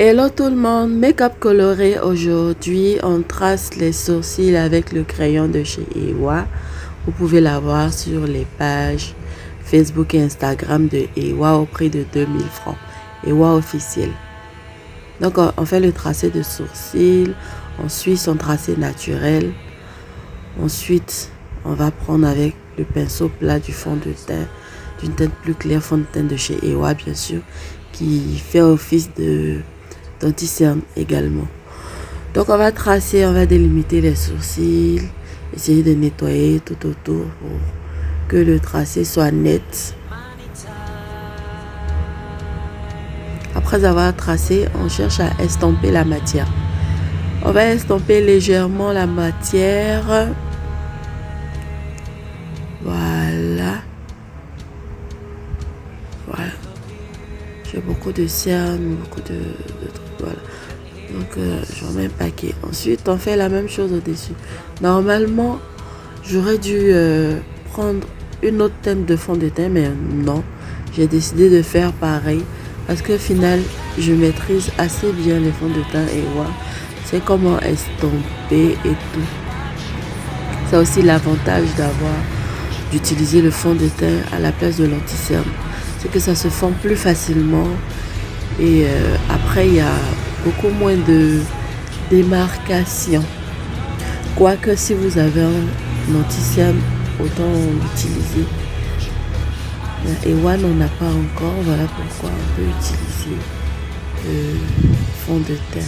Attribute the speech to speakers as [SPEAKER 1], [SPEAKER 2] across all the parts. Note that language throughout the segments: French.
[SPEAKER 1] Hello tout le monde, make-up coloré. Aujourd'hui, on trace les sourcils avec le crayon de chez Ewa. Vous pouvez l'avoir sur les pages Facebook et Instagram de Ewa au prix de 2000 francs. Ewa officiel. Donc, on fait le tracé de sourcils, on suit son tracé naturel. Ensuite, on va prendre avec le pinceau plat du fond de teint, d'une teinte plus claire, fond de teint de chez Ewa bien sûr, qui fait office d'anti-cerne également. Donc on va tracer, on va délimiter les sourcils, essayer de nettoyer tout autour pour que le tracé soit net. Après avoir tracé, on cherche à estomper la matière. On va estomper légèrement la matière. Voilà. Voilà. J'ai beaucoup de cernes, beaucoup de trucs. Voilà. Donc, j'en mets un paquet. Ensuite, on fait la même chose au-dessus. Normalement, j'aurais dû prendre une autre teinte de fond de teint, mais non. J'ai décidé de faire pareil. Parce qu'au final, je maîtrise assez bien les fonds de teint et voilà. C'est comment estomper et tout. C'est aussi l'avantage d'utiliser le fond de teint à la place de l'anti-cerne. C'est que ça se fond plus facilement. Et après, il y a beaucoup moins de démarcation. Quoique si vous avez un anti-cerne, autant l'utiliser. Ewa n'en a pas encore, voilà pourquoi on peut utiliser le fond de teint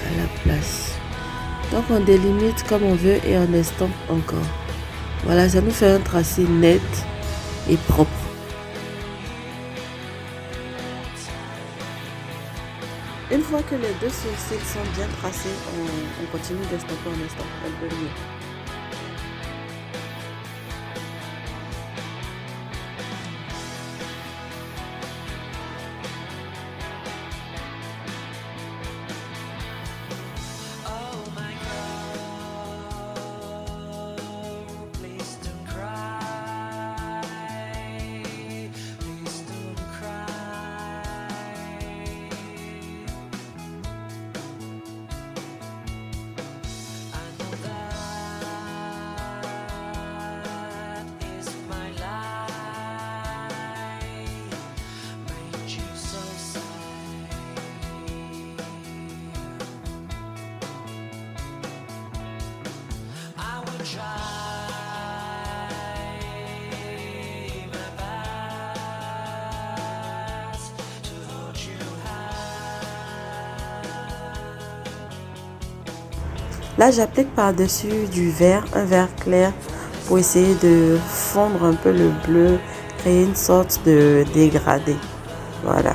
[SPEAKER 1] à la place. Donc on délimite comme on veut et on estompe encore. Voilà, ça nous fait un tracé net et propre. Une fois que les deux sourcils sont bien tracés, on continue d'estomper en estompant un peu mieux. Là, j'applique par-dessus du vert, un vert clair, pour essayer de fondre un peu le bleu, créer une sorte de dégradé. Voilà.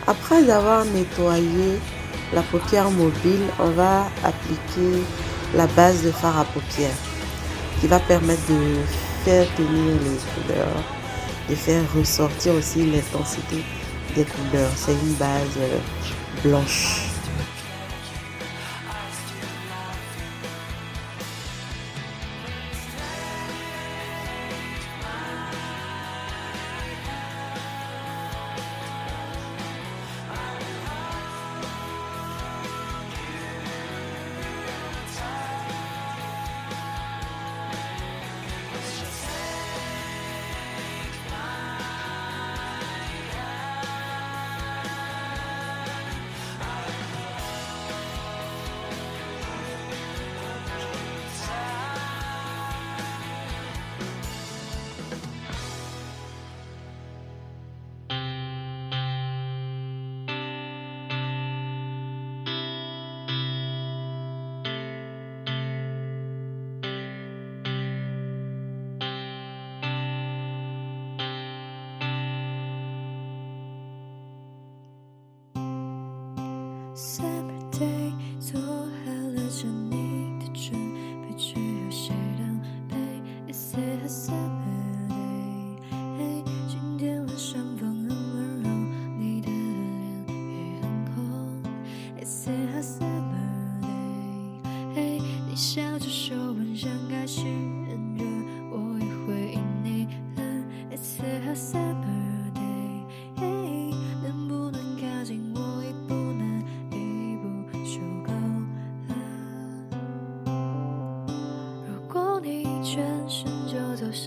[SPEAKER 1] Après avoir nettoyé la paupière mobile, on va appliquer la base de fard à paupières qui va permettre de faire tenir les couleurs, de faire ressortir aussi l'intensité des couleurs. C'est une base blanche.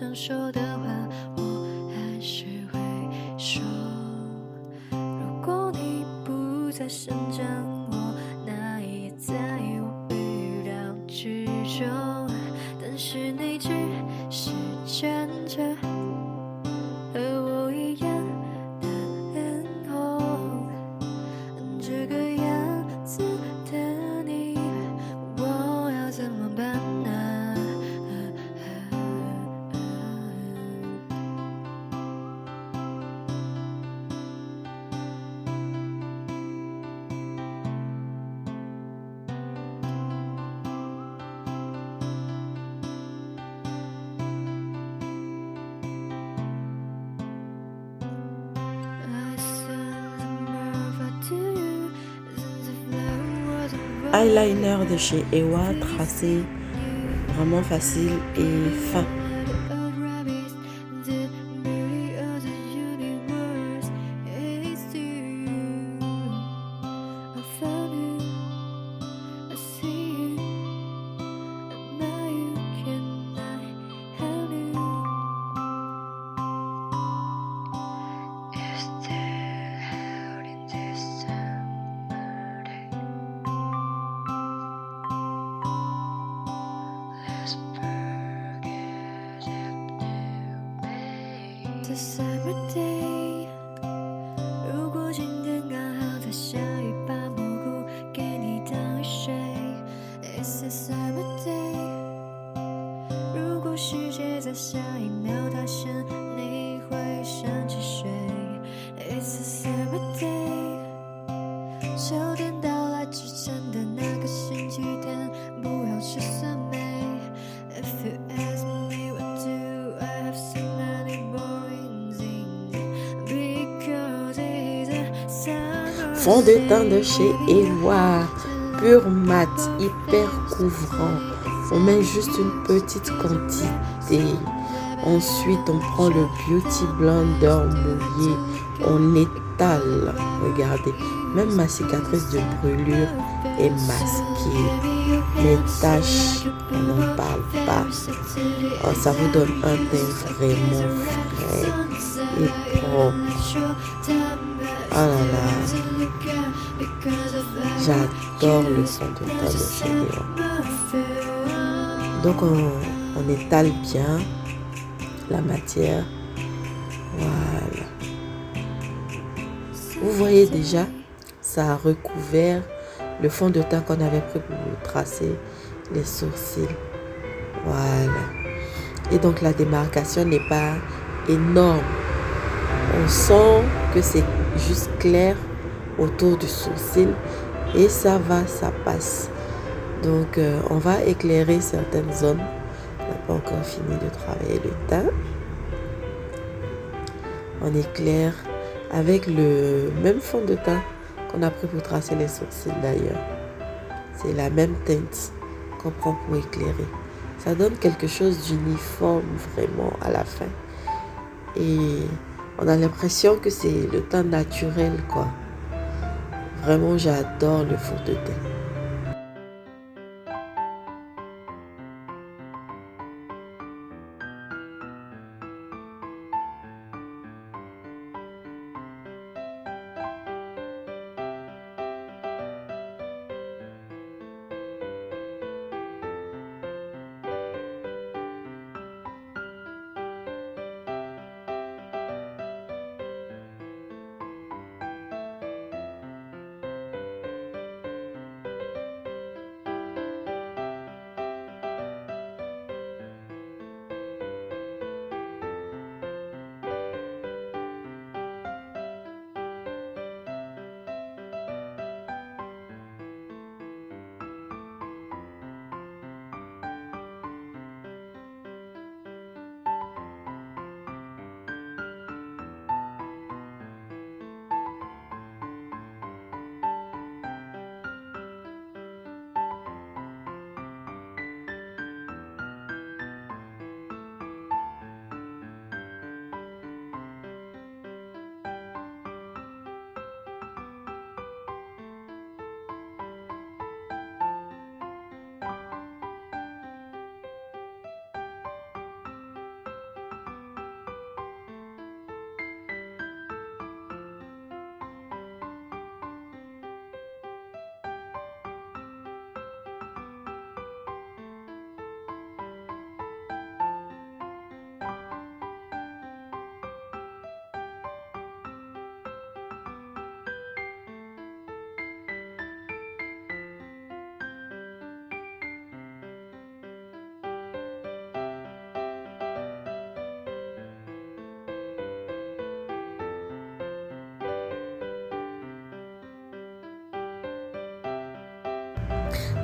[SPEAKER 2] 想说的话，我还是会说。如果你不再生长我，那也在我预料之中。但是你只是站着，和我一样的脸红。这个样子的你，我要怎么办呢
[SPEAKER 1] Eyeliner de chez Ewa, tracé vraiment facile et fin.
[SPEAKER 2] The summer day， 如果今天刚好在下雨，把蘑菇给你当雨水。It's a summer day， 如果世界在下一秒塌陷，你会想起谁 ？It's a summer day， 秋天到来之前的那个星期天，不要吃酸梅。If you ask me what do I have so many boys in because it's a summer
[SPEAKER 1] Fond de teint de chez Ewa, pur mat, hyper couvrant. On met juste une petite quantité. Ensuite, on prend le Beauty Blender mouillé. On étale. Regardez, même ma cicatrice de brûlure est masquée. Les taches, on n'en parle pas. Oh, ça vous donne un teint vraiment frais et propre. Oh là là, j'adore le fond de teint de chez Ewa. Donc on étale bien la matière. Voilà. Vous voyez déjà, ça a recouvert le fond de teint qu'on avait pris pour tracer les sourcils. Voilà. Et donc la démarcation n'est pas énorme. On sent que c'est juste clair autour du sourcil et ça va, ça passe. Donc on va éclairer certaines zones. On n'a pas encore fini de travailler le teint. On éclaire avec le même fond de teint qu'on a pris pour tracer les sourcils d'ailleurs. C'est la même teinte qu'on prend pour éclairer. Ça donne quelque chose d'uniforme vraiment à la fin. Et on a l'impression que c'est le teint naturel quoi. Vraiment j'adore le fond de teint.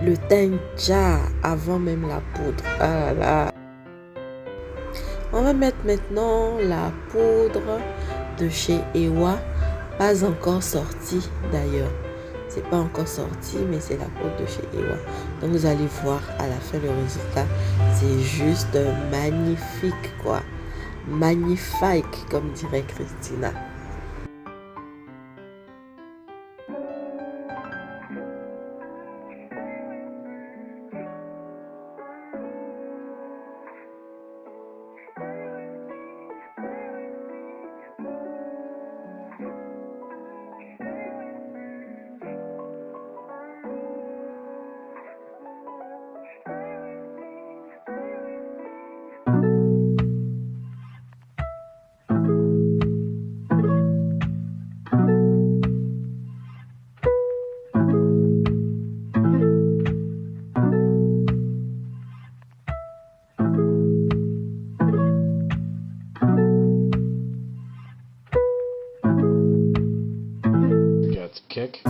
[SPEAKER 1] le teint déjà avant même la poudre. Ah là là. On va mettre maintenant la poudre de chez Ewa, pas encore sortie d'ailleurs. C'est pas encore sorti, mais c'est la poudre de chez Ewa. Donc vous allez voir à la fin le résultat. C'est juste magnifique quoi. Magnifique comme dirait Christina.
[SPEAKER 3] Kick.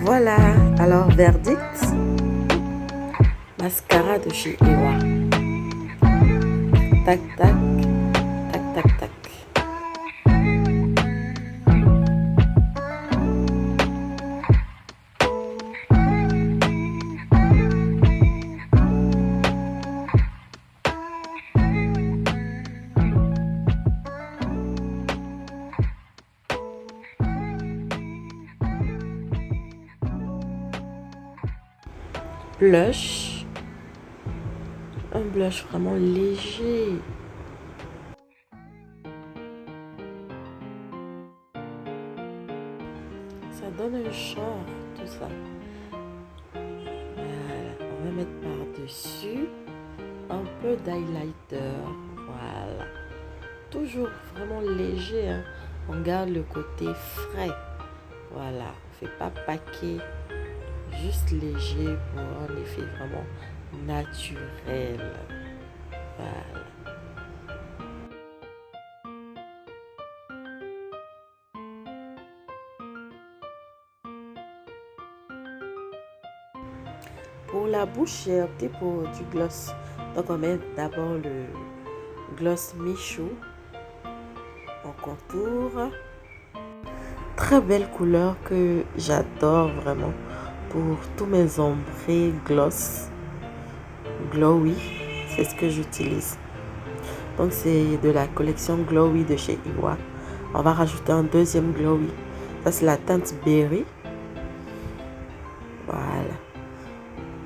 [SPEAKER 1] Voilà, alors verdict, mascara de chez Ewa. Tac, tac, tac, tac, tac. Blush, un blush vraiment léger. Ça donne un charme, tout ça. Voilà, on va mettre par-dessus un peu d'highlighter. Voilà, toujours vraiment léger, hein. On garde le côté frais. Voilà, on ne fait pas paquet. Juste léger pour un effet vraiment naturel. Voilà. Pour la bouche, j'ai opté pour du gloss. Donc on met d'abord le gloss Michou en contour. Très belle couleur que j'adore vraiment. Pour tous mes ombrés gloss glowy, c'est ce que j'utilise. Donc c'est de la collection glowy de chez Ewa. On va rajouter un deuxième glowy. Ça c'est la teinte berry. Voilà,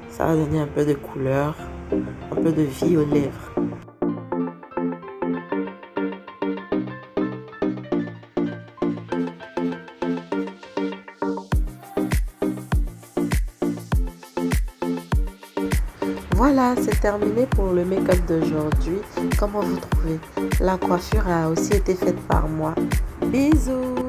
[SPEAKER 1] ça va donner un peu de couleur, un peu de vie aux lèvres. Voilà, c'est terminé pour le make-up d'aujourd'hui. Comment vous trouvez? La coiffure a aussi été faite par moi. Bisous!